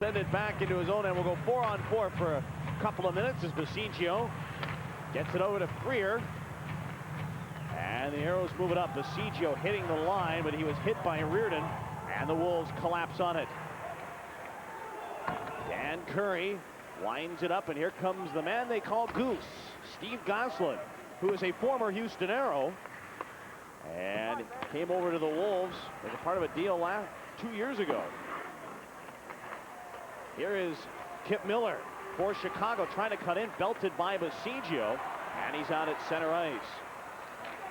Send it back into his own end. We'll go 4-on-4 for a couple of minutes as Basigio gets it over to Freer. And the Aeros move it up. Basigio hitting the line, but he was hit by Reardon, and the Wolves collapse on it. Dan Curry winds it up, and here comes the man they call Goose, Steve Gosselin, who is a former Houston Aero and came over to the Wolves as a part of a deal 2 years ago. Here is Kip Miller for Chicago, trying to cut in, belted by Basigio, and he's out at center ice.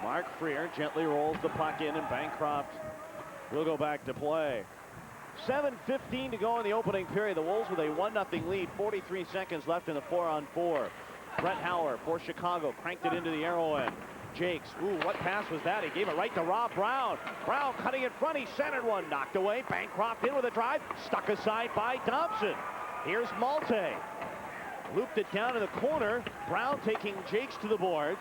Mark Freer gently rolls the puck in, and Bancroft will go back to play. 7:15 to go in the opening period. The Wolves with a 1-0 lead, 43 seconds left in the 4-on-4. Brett Hauer for Chicago cranked it into the Aero end. Jakes, ooh, what pass was that? He gave it right to Rob Brown. Brown cutting in front, he centered one, knocked away. Bancroft in with a drive, stuck aside by Dobson. Here's Malte. Looped it down to the corner. Brown taking Jakes to the boards.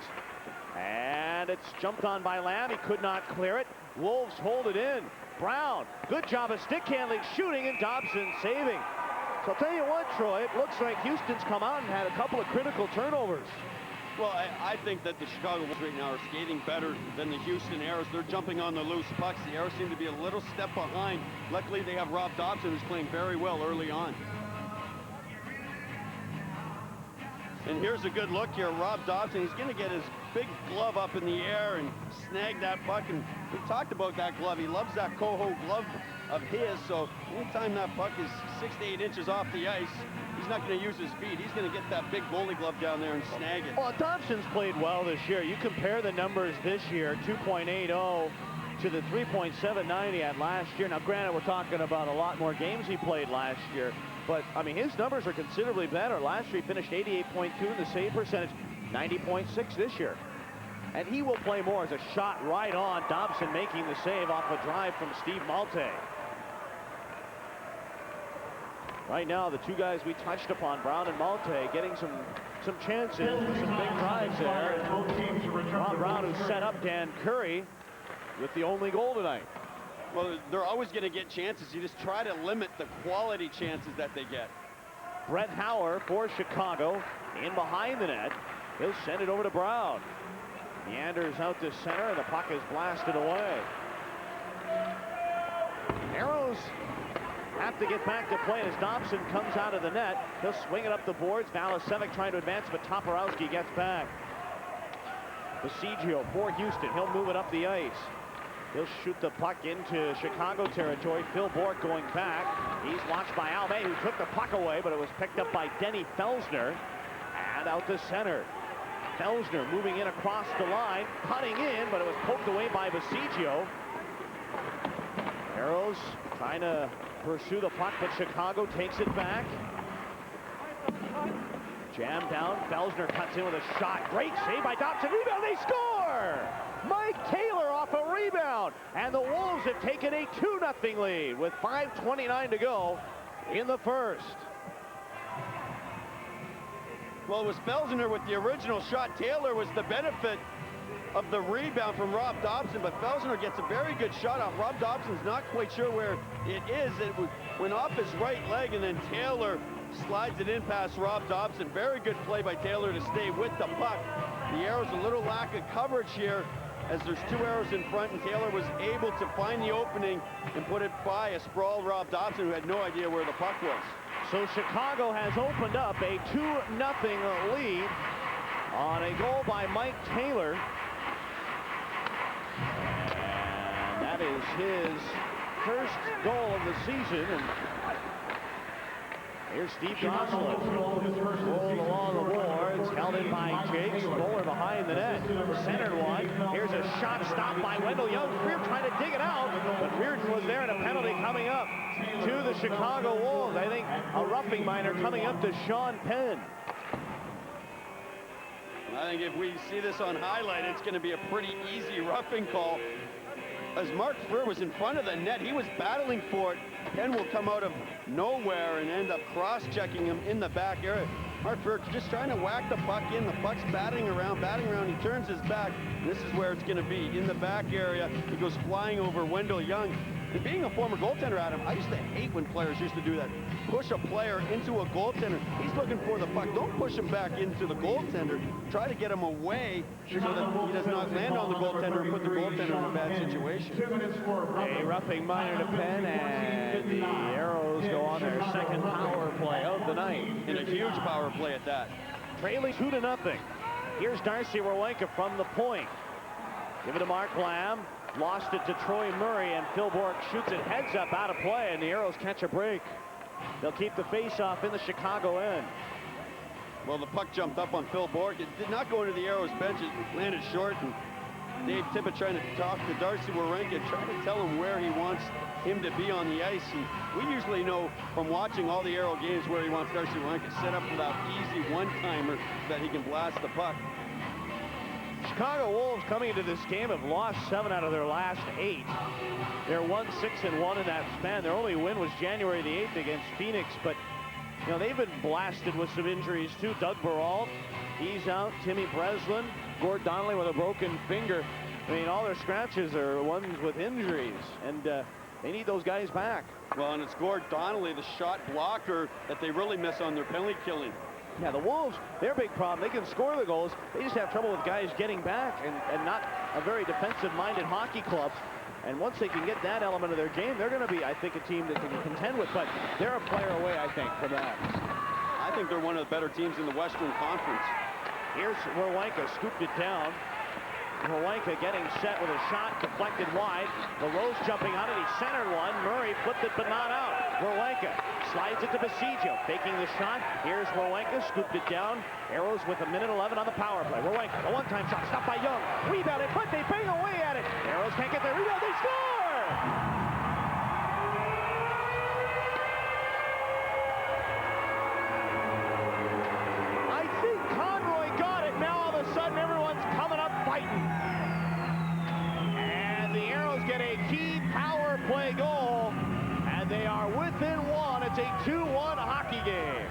And it's jumped on by Lamb. He could not clear it. Wolves hold it in. Brown, good job of stick handling, shooting, and Dobson saving. So I'll tell you what, Troy, it looks like Houston's come out and had a couple of critical turnovers. Well, I think that the Chicago Wolves right now are skating better than the Houston Aeros. They're jumping on the loose pucks. The Aeros seem to be a little step behind. Luckily, they have Rob Dobson, who's playing very well early on. And here's a good look here. Rob Dobson, he's going to get his big glove up in the air and snag that puck. And we talked about that glove. He loves that Coho glove of his. So anytime that puck is 6 to 8 inches off the ice, he's not going to use his feet. He's going to get that big goalie glove down there and snag it. Well, Dobson's played well this year. You compare the numbers this year, 2.80 to the 3.79 he had last year. Now, granted, we're talking about a lot more games he played last year. But, I mean, his numbers are considerably better. Last year, he finished 88.2 in the save percentage, 90.6 this year. And he will play more as a shot right on. Dobson making the save off a drive from Steve Malte. Right now, the two guys we touched upon, Brown and Malte, getting some chances with some big drives there. Rob Brown, who set up Dan Curry with the only goal tonight. Well, they're always going to get chances. You just try to limit the quality chances that they get. Brett Hauer for Chicago, in behind the net. He'll send it over to Brown. Meanders out to center, and the puck is blasted away. Aeros have to get back to play as Dobson comes out of the net. He'll swing it up the boards. Valasevic trying to advance, but Toporowski gets back. Basigio for Houston. He'll move it up the ice. He'll shoot the puck into Chicago territory. Phil Bourque going back. He's watched by Al May, who took the puck away, but it was picked up by Denny Felsner. And out to center. Felsner moving in across the line, cutting in, but it was poked away by Basigio. Aeros trying to pursue the puck, but Chicago takes it back. Jam down, Felsner cuts in with a shot. Great save by Dobson. Rebound, they score! Mike Taylor off a rebound. And the Wolves have taken a 2-0 lead with 5:29 to go in the first. Well, it was Felsner with the original shot. Taylor was the benefit of the rebound from Rob Dobson, but Felsner gets a very good shot off. Rob Dobson's not quite sure where it is. It went off his right leg, and then Taylor slides it in past Rob Dobson. Very good play by Taylor to stay with the puck. The Aeros, a little lack of coverage here as there's two Aeros in front, and Taylor was able to find the opening and put it by a sprawled Rob Dobson, who had no idea where the puck was. So Chicago has opened up a 2-0 lead on a goal by Mike Taylor. And that is his first goal of the season. And here's Steve Gosselin. Rolled along the boards, held in by Jakes. Bowler behind the net. Centered one. Here's a shot stopped by Wendell Young. Freer trying to dig it out, but Reardon was there, and a penalty coming up to the Chicago Wolves. I think a roughing minor coming up to Sean Penn. I think if we see this on highlight, it's going to be a pretty easy roughing call. As Mark Freer was in front of the net, he was battling for it. Penn will come out of nowhere and end up cross-checking him in the back area. Mark Freer just trying to whack the puck in. The puck's batting around. He turns his back. This is where it's going to be, in the back area. He goes flying over Wendell Young. And being a former goaltender, Adam, I used to hate when players used to do that. Push a player into a goaltender. He's looking for the puck. Don't push him back into the goaltender. Try to get him away so that he does not land on the goaltender and put the goaltender in a bad situation. A roughing minor to Penn, and the Aeros go on their second power play of the night. And a huge power play at that. Trailing 2-0. Here's Darcy Rowanka from the point. Give it to Mark Lamb. Lost it to Troy Murray, and Phil Bourque shoots it heads up out of play, and the Aeros catch a break. They'll keep the face-off in the Chicago end. Well, the puck jumped up on Phil Bourque. It did not go into the Aeros bench. It landed short, and Dave Tippett trying to talk to Darcy Rowanka, trying to tell him where he wants him to be on the ice. And we usually know from watching all the Aero games where he wants Darcy Rowanka set up for that easy one-timer that he can blast the puck. Chicago Wolves coming into this game have lost 7 out of their last 8. They're 1-6-1 in that span. Their only win was January the 8th against Phoenix, but you know, they've been blasted with some injuries too. Doug Baralt, he's out. Timmy Breslin, Gord Donnelly with a broken finger. I mean, all their scratches are ones with injuries, and they need those guys back. Well, and it's Gord Donnelly, the shot blocker, that they really miss on their penalty killing. Yeah, the Wolves, their big problem, they can score the goals. They just have trouble with guys getting back, and not a very defensive-minded hockey club. And once they can get that element of their game, they're going to be, I think, a team that they can contend with. But they're a player away, I think, from that. I think they're one of the better teams in the Western Conference. Here's Rowanka, scooped it down. Rowanka getting set with a shot deflected wide. LaRose jumping on it. He centered one. Murray flipped it, but not out. Rowanka slides it to Basilio, faking the shot. Here's Rowanka, scooped it down. Aeros with 1:11 on the power play. Rowanka, a one-time shot, stopped by Young. Rebounded, but they bang away at it. Aeros can't get their rebound. They score! I think Conroy got it. Now all of a sudden everyone's coming up fighting. And the Aeros get a key power play goal. And they are within 1. It's a 2-1 hockey game.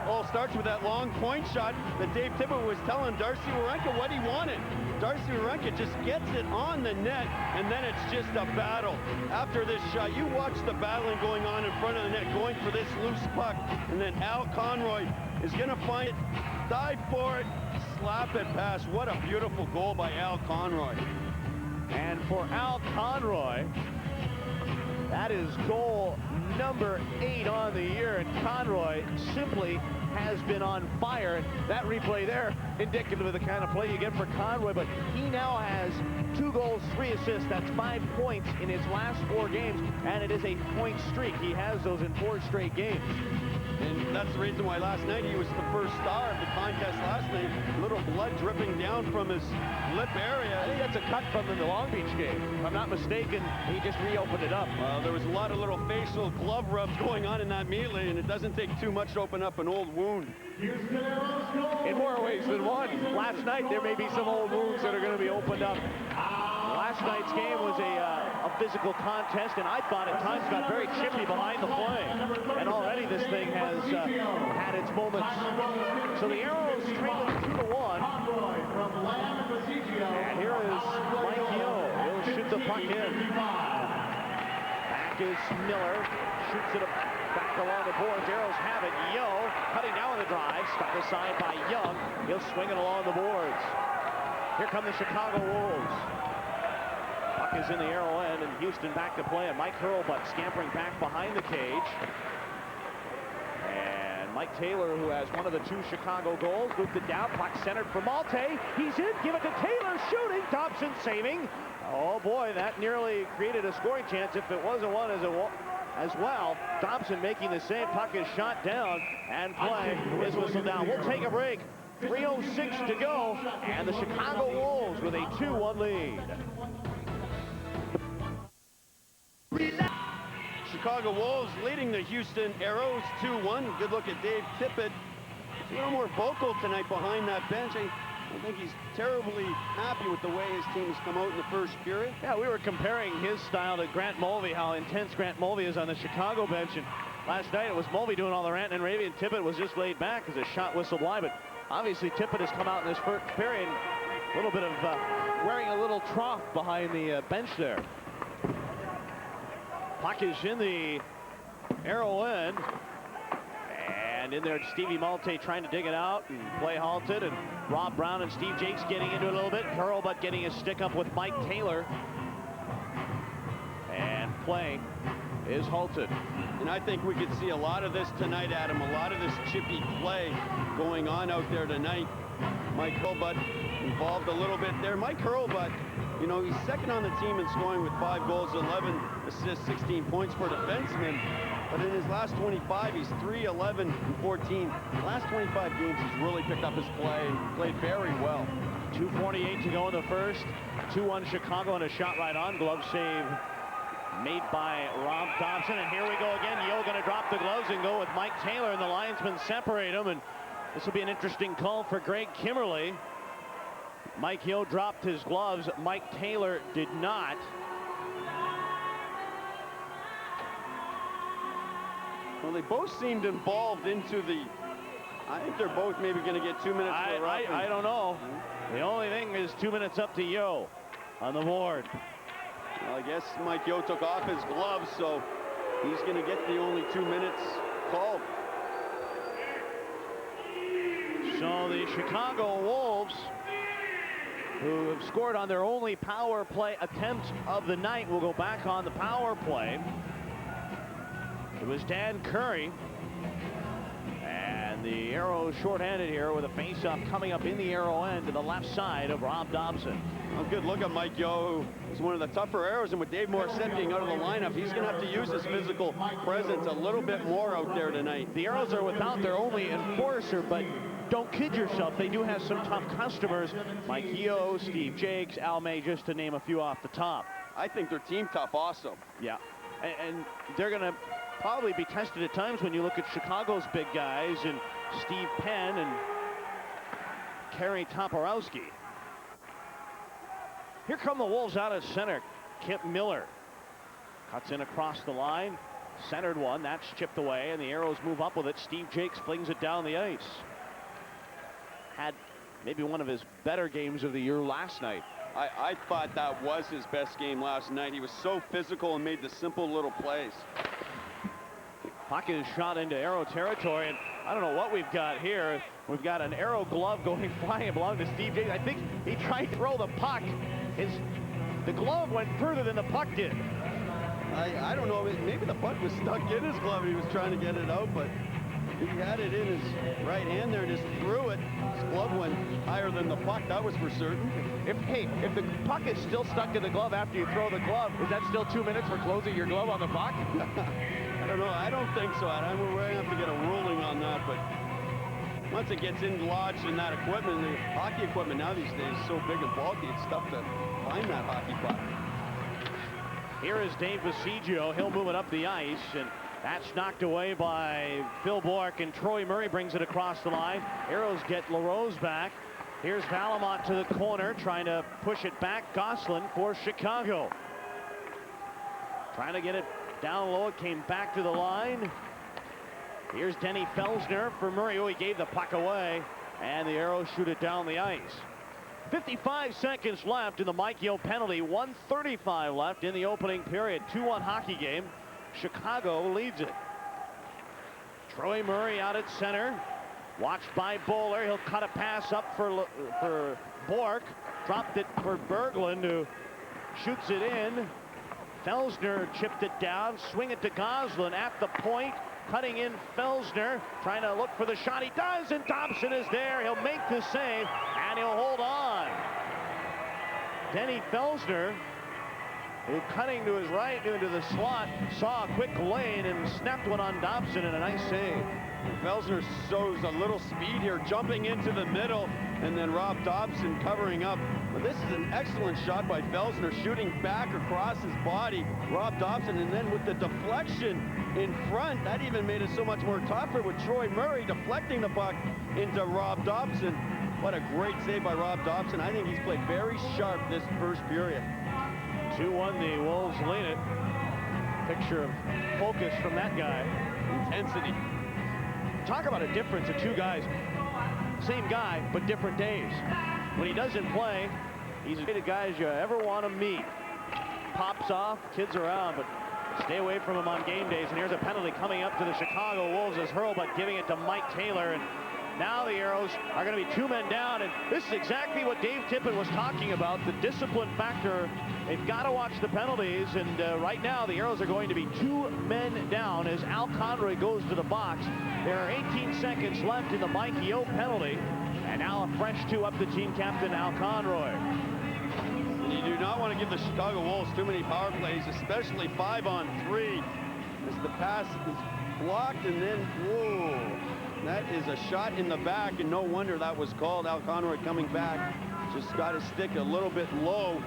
Well, it starts with that long point shot that Dave Tippett was telling Darcy Rowanka what he wanted. Darcy Rowanka just gets it on the net, and then it's just a battle. After this shot, you watch the battling going on in front of the net, going for this loose puck, and then Al Conroy is going to find it, dive for it, slap it past. What a beautiful goal by Al Conroy. And for Al Conroy, that is goal number 8 on the year, and Conroy simply has been on fire. That replay there, indicative of the kind of play you get for Conroy, but he now has 2 goals, 3 assists. That's 5 points in his last 4 games, and it is a point streak. He has those in 4 straight games. And that's the reason why last night he was the first star of the contest last night. A little blood dripping down from his lip area. I think that's a cut from the Long Beach game. If I'm not mistaken, he just reopened it up. There was a lot of little facial glove rubs going on in that melee, and it doesn't take too much to open up an old wound. In more ways than one. Last night, there may be some old wounds that are going to be opened up. Last night's game was a physical contest, and I thought at times got very chippy behind the play. And already this thing has had its moments. So the Aeros trailing 2-1. And here is Mike Yo. He'll shoot the puck in. Back is Miller. Shoots it back along the boards. Aeros have it. Yo cutting down on the drive. Stuck aside by Young. He'll swing it along the boards. Here come the Chicago Wolves. Puck is in the Aero end, and Houston back to play. And Mike Hurlbut scampering back behind the cage. And Mike Taylor, who has one of the 2 Chicago goals, moved it down. Puck centered for Malte. He's in. Give it to Taylor. Shooting. Dobson saving. Oh boy, that nearly created a scoring chance if it was a one as well. Dobson making the save. Puck is shot down, and play is whistled down. We'll take a break. 3:06 to go, and the Chicago Wolves with a 2-1 lead. Chicago Wolves leading the Houston Aeros 2-1. Good look at Dave Tippett. He's a little more vocal tonight behind that bench. I think he's terribly happy with the way his team has come out in the first period. Yeah, we were comparing his style to Grant Mulvey, how intense Grant Mulvey is on the Chicago bench. And last night it was Mulvey doing all the ranting and raving, and Tippett was just laid back as a shot whistled wide. But obviously Tippett has come out in this first period, a little bit of wearing a little trough behind the bench there. Puck is in the Aero end. And in there, Stevie Malte trying to dig it out and play halted. And Rob Brown and Steve Jakes getting into it a little bit. Hurlbut getting his stick up with Mike Taylor. And play is halted. And I think we could see a lot of this tonight, Adam. A lot of this chippy play going on out there tonight. Mike Hurlbut involved a little bit there. Mike Hurlbut, you know, he's second on the team in scoring with 5 goals, 11 assists, 16 points for defensemen. But in his last 25, he's 3, 11, and 14. The last 25 games, he's really picked up his play and played very well. 2:48 to go in the first. 2-1 Chicago and a shot right on. Glove save made by Rob Dobson. And here we go again. Yeo going to drop the gloves and go with Mike Taylor, and the linesmen separate him. And this will be an interesting call for Greg Kimmerly. Mike Yeo dropped his gloves. Mike Taylor did not. Well, they both seemed involved into the... I think they're both maybe going to get 2 minutes for roughing. I don't know. The only thing is 2 minutes up to Yeo on the board. Well, I guess Mike Yeo took off his gloves, so he's going to get the only 2 minutes called. So the Chicago Wolves, who have scored on their only power play attempt of the night, will go back on the power play. It was Dan Curry. And the Aeros shorthanded here with a face-off coming up in the Aero end to the left side of Rob Dobson. Well, good look at Mike Yeo, who is one of the tougher Aeros, and with Dave Morissette being out of the lineup, he's going to have to use his physical presence a little bit more out there tonight. The Aeros are without their only enforcer, but don't kid yourself, they do have some tough customers. Mike Yeo, Steve Jakes, Al May, just to name a few off the top. I think they're team tough also. Yeah, and they're going to probably be tested at times when you look at Chicago's big guys and Steve Penn and Kerry Toporowski. Here come the Wolves out of center. Kip Miller cuts in across the line. Centered one, that's chipped away, and the Aeros move up with it. Steve Jakes flings it down the ice. Had maybe one of his better games of the year last night. I thought that was his best game last night. He was so physical and made the simple little plays. Puck is shot into Aero territory, and I don't know what we've got here. We've got an Aero glove going flying along to Steve Jakes. I think he tried to throw the puck. The glove went further than the puck did. I don't know, maybe the puck was stuck in his glove and he was trying to get it out, but he had it in his right hand there and just threw it. His glove went higher than the puck, that was for certain. If the puck is still stuck in the glove after you throw the glove, is that still 2 minutes for closing your glove on the puck? I don't know. I don't think so. I mean, we're going to have to get a ruling on that, but once it gets lodged in that equipment, the hockey equipment now these days is so big and bulky, it's tough to find that hockey puck. Here is Dave Basigio. He'll move it up the ice, and that's knocked away by Phil Bourque, and Troy Murray brings it across the line. Aeros get LaRose back. Here's Valimont to the corner, trying to push it back. Gosselin for Chicago. Trying to get it down low. It came back to the line. Here's Denny Felsner for Murray. Oh, he gave the puck away, and the Aeros shoot it down the ice. 55 seconds left in the Mike Yeo penalty. 1:35 left in the opening period. 2-1 hockey game. Chicago leads it. Troy Murray out at center. Watched by Bowler. He'll cut a pass up for Bourque. Dropped it for Berglund, who shoots it in. Felsner chipped it down. Swing it to Gosselin at the point. Cutting in Felsner, trying to look for the shot. He does, and Dobson is there. He'll make the save, and he'll hold on. Denny Felsner, who cutting to his right into the slot, saw a quick lane and snapped one on Dobson, and a nice save. Felsner shows a little speed here, jumping into the middle, and then Rob Dobson covering up. But this is an excellent shot by Felsner, shooting back across his body. Rob Dobson, and then with the deflection in front, that even made it so much more tougher with Troy Murray deflecting the puck into Rob Dobson. What a great save by Rob Dobson. I think he's played very sharp this first period. 2-1, the Wolves lead it. Picture of focus from that guy. Intensity. Talk about a difference of two guys. Same guy, but different days. When he doesn't play, he's the guys you ever want to meet. Pops off, kids around, but Stay away from him on game days. And here's a penalty coming up to the Chicago Wolves as Hurlbut giving it to Mike Taylor. And now the Aeros are going to be 2 men down, and this is exactly what Dave Tippett was talking about, the discipline factor. They've got to watch the penalties, and right now the Aeros are going to be 2 men down as Al Conroy goes to the box. There are 18 seconds left in the Mike Yeo penalty, and now a fresh 2 up to team captain Al Conroy. And you do not want to give the Chicago Wolves too many power plays, especially 5-on-3, as the pass is blocked, and then, whoa. That is a shot in the back, and no wonder that was called. Al Conroy coming back, just got his stick a little bit low,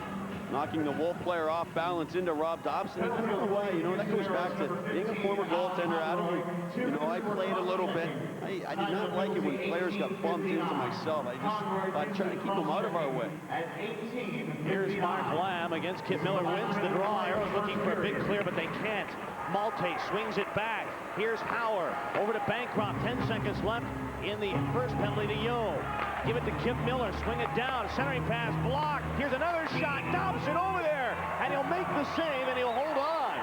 knocking the Wolf player off balance into Rob Dobson. I don't know why, you know, that goes back to being a former goaltender, Adam. You know, I played a little bit. I did not like it when players got bumped into myself. I just thought trying to keep them out of our way. Here's Mark Lamb against Kip Miller, wins the draw. Aeros looking for a big clear, but they can't. Malte swings it back. Here's Hauer over to Bancroft. 10 seconds left in the first penalty to Yeo. Give it to Kip Miller. Swing it down. Centering pass blocked. Here's another shot. Dobson over there. And he'll make the save and he'll hold on.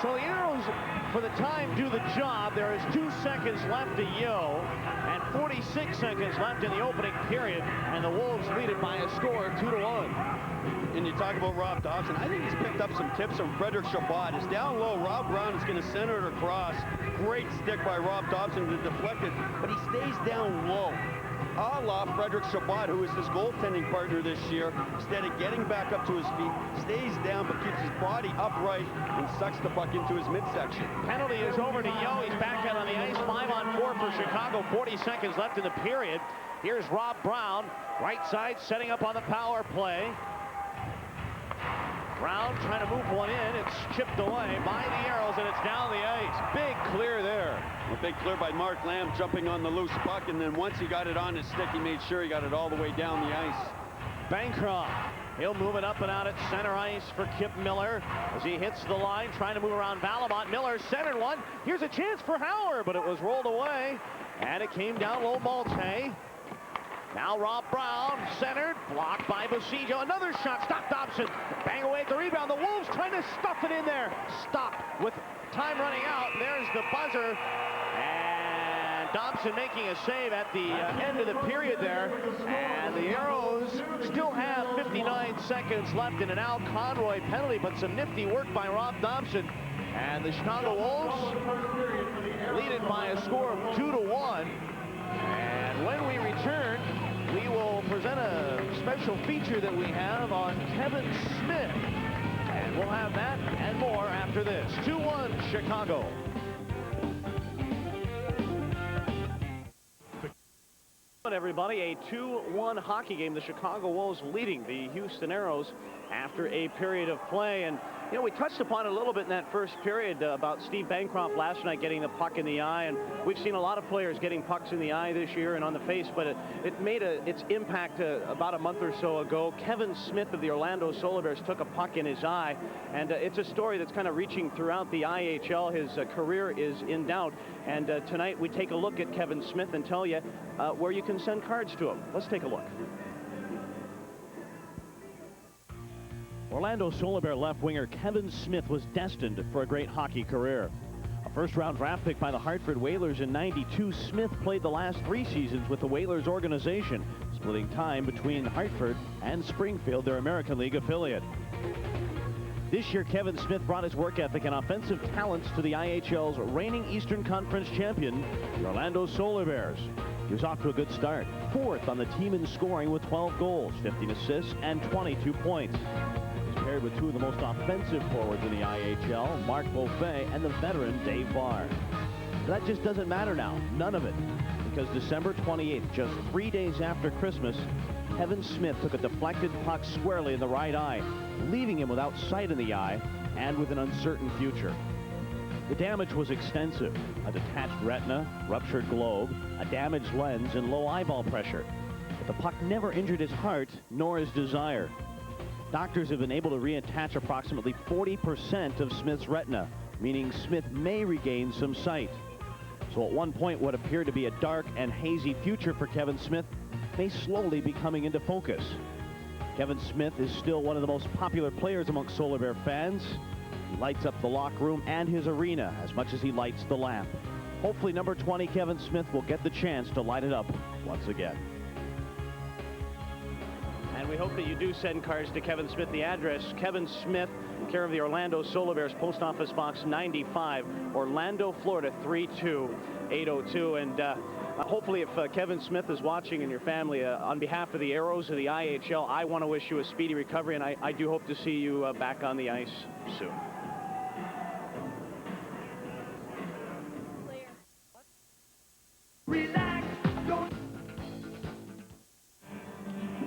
So the Aeros, for the time, do the job. There is 2 seconds left to Yeo and 46 seconds left in the opening period. And the Wolves lead it by a score of 2-1. And you talk about Rob Dobson, I think he's picked up some tips from Frederick Chabot. It's down low. Rob Brown is going to center it across. Great stick by Rob Dobson to deflect it, but he stays down low. A la Frederick Chabot, who is his goaltending partner this year, instead of getting back up to his feet, stays down but keeps his body upright and sucks the puck into his midsection. Penalty is over to Yeo. He's back out on the ice. 5-on-4 for Chicago. 40 seconds left in the period. Here's Rob Brown, right side, setting up on the power play. Brown trying to move one in. It's chipped away by the Aeros, and it's down the ice. Big clear there. A big clear by Mark Lamb, jumping on the loose puck, and then once he got it on his stick, he made sure he got it all the way down the ice. Bancroft, he'll move it up and out at center ice for Kip Miller as he hits the line, trying to move around Valamont. Miller centered one. Here's a chance for Hauer, but it was rolled away, and it came down low. Malte. Now Rob Brown, centered, blocked by Basijo. Another shot, stop Dobson. Bang away at the rebound. The Wolves trying to stuff it in there. Stopped with time running out. There's the buzzer. And Dobson making a save at the end of the period there. And the Aeros still have 59 seconds left in an Al Conroy penalty, but some nifty work by Rob Dobson. And the Chicago Wolves lead it by a score of 2-1. And when we return, we will present a special feature that we have on Kevin Smith. And we'll have that and more after this. 2-1 Chicago. Everybody, a 2-1 hockey game. The Chicago Wolves leading the Houston Aeros after a period of play. And you know, we touched upon it a little bit in that first period about Steve Bancroft last night getting the puck in the eye, and we've seen a lot of players getting pucks in the eye this year and on the face, but it made its impact about a month or so ago. Kevin Smith of the Orlando Solar Bears took a puck in his eye, and it's a story that's kind of reaching throughout the IHL. His career is in doubt, and tonight we take a look at Kevin Smith and tell you where you can send cards to him. Let's take a look. Orlando Solar Bear left winger Kevin Smith was destined for a great hockey career. A first-round draft pick by the Hartford Whalers in '92, Smith played the last 3 seasons with the Whalers organization, splitting time between Hartford and Springfield, their American League affiliate. This year, Kevin Smith brought his work ethic and offensive talents to the IHL's reigning Eastern Conference champion, the Orlando Solar Bears. He was off to a good start, 4th on the team in scoring with 12 goals, 15 assists, and 22 points. Paired with 2 of the most offensive forwards in the IHL, Mark Beaufait and the veteran Dave Barr. But that just doesn't matter now, none of it, because December 28th, just 3 days after Christmas, Kevin Smith took a deflected puck squarely in the right eye, leaving him without sight in the eye and with an uncertain future. The damage was extensive: a detached retina, ruptured globe, a damaged lens, and low eyeball pressure. But the puck never injured his heart nor his desire. Doctors have been able to reattach approximately 40% of Smith's retina, meaning Smith may regain some sight. So at one point, what appeared to be a dark and hazy future for Kevin Smith may slowly be coming into focus. Kevin Smith is still one of the most popular players amongst Solar Bear fans. lights up the locker room and his arena as much as he lights the lamp. Hopefully number 20, Kevin Smith, will get the chance to light it up once again. And we hope that you do send cards to Kevin Smith. The address, Kevin Smith, care of the Orlando Solar Bears, Post Office Box 95, Orlando, Florida 32802. And hopefully if Kevin Smith is watching and your family, on behalf of the Aeros of the IHL, I want to wish you a speedy recovery, and I do hope to see you back on the ice soon.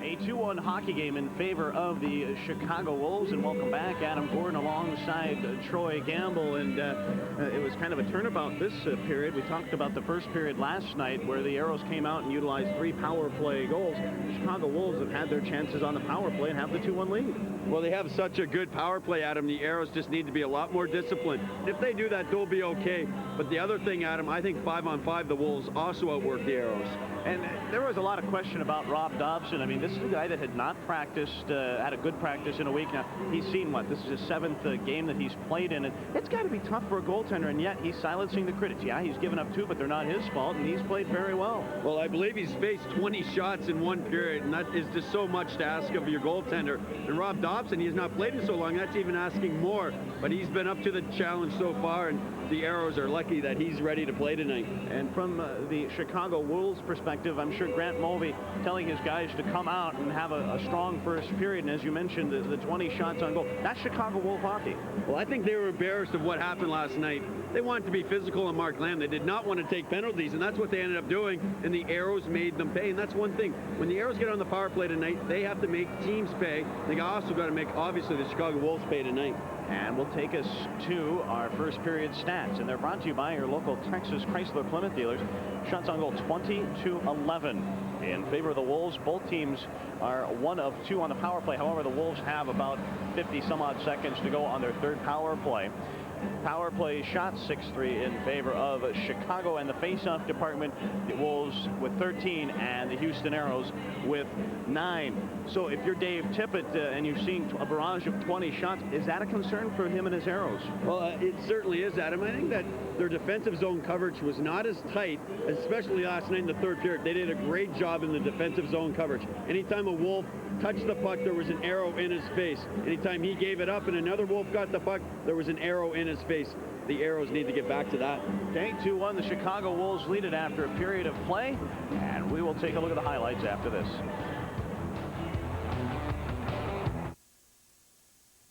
A 2-1 hockey game in favor of the Chicago Wolves, and welcome back. Adam Gordon alongside Troy Gamble, and it was kind of a turnabout this period. We talked about the first period last night where the Aeros came out and utilized 3 power play goals. The Chicago Wolves have had their chances on the power play and have the 2-1 lead. Well, they have such a good power play, Adam. The Aeros just need to be a lot more disciplined. If they do that, they'll be okay. But the other thing, Adam, I think 5-on-5, the Wolves also outwork the Aeros. And there was a lot of question about Rob Dobson. I mean, this is a guy that had not practiced, had a good practice in a week. Now, he's seen what? This is his 7th game that he's played in. And it's got to be tough for a goaltender, and yet he's silencing the critics. Yeah, he's given up 2, but they're not his fault, and he's played very well. Well, I believe he's faced 20 shots in 1 period, and that is just so much to ask of your goaltender. And Rob Dobson, he has not played in so long. That's even asking more, but he's been up to the challenge so far, and the Aeros are lucky that he's ready to play tonight. And from the Chicago Wolves perspective, I'm sure Grant Mulvey telling his guys to come out and have a strong first period. And as you mentioned, the 20 shots on goal, that's Chicago Wolf hockey. Well, I think they were embarrassed of what happened last night. They wanted to be physical on Mark Lamb. They did not want to take penalties, and that's what they ended up doing, and the Aeros made them pay. And that's one thing. When the Aeros get on the power play tonight, they have to make teams pay. They also got to make, obviously, the Chicago Wolves pay tonight. And we'll take us to our first period stats, and they're brought to you by your local Texas Chrysler Plymouth dealers. Shots on goal 20-11 in favor of the Wolves. Both teams are 1 of 2 on the power play. However, the Wolves have about 50 some odd seconds to go on their 3rd power play. Power play shots 6-3 in favor of Chicago, and the face-off department, the Wolves with 13 and the Houston Aeros with 9. So if you're Dave Tippett and you've seen a barrage of 20 shots, is that a concern for him and his Aeros? Well, it certainly is, Adam. I think that their defensive zone coverage was not as tight, especially last night in the 3rd period. They did a great job in the defensive zone coverage. Anytime a Wolf touched the puck, there was an arrow in his face. Anytime he gave it up and another Wolf got the puck, there was an arrow in his face. The Aeros need to get back to that. Okay, 2-1. The Chicago Wolves lead it after a period of play, and we will take a look at the highlights after this.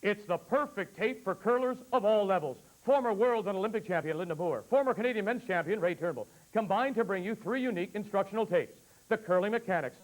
It's the perfect tape for curlers of all levels. Former world and Olympic champion Linda Moore, former Canadian men's champion Ray Turnbull, combined to bring you 3 unique instructional tapes. The Curling Mechanics,